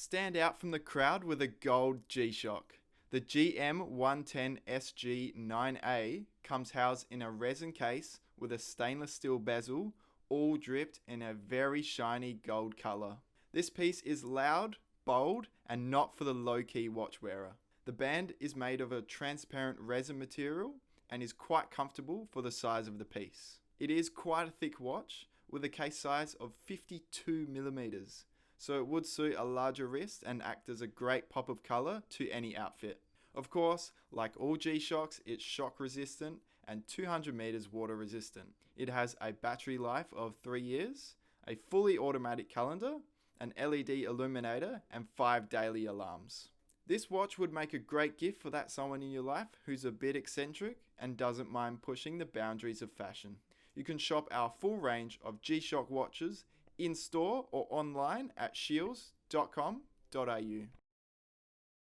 Stand out from the crowd with a gold G-Shock. The GM110SG-9A comes housed in a resin case with a stainless steel bezel, all dripped in a very shiny gold colour. This piece is loud, bold, and not for the low-key watch wearer. The band is made of a transparent resin material and is quite comfortable for the size of the piece. It is quite a thick watch with a case size of 52mm, so it would suit a larger wrist and act as a great pop of colour to any outfit. Of course, like all G-Shocks, it's shock resistant and 200 meters water resistant. It has a battery life of 3 years, a fully automatic calendar, an LED illuminator, and 5 daily alarms. This watch would make a great gift for that someone in your life who's a bit eccentric and doesn't mind pushing the boundaries of fashion. You can shop our full range of G-Shock watches in store or online at shields.com.au.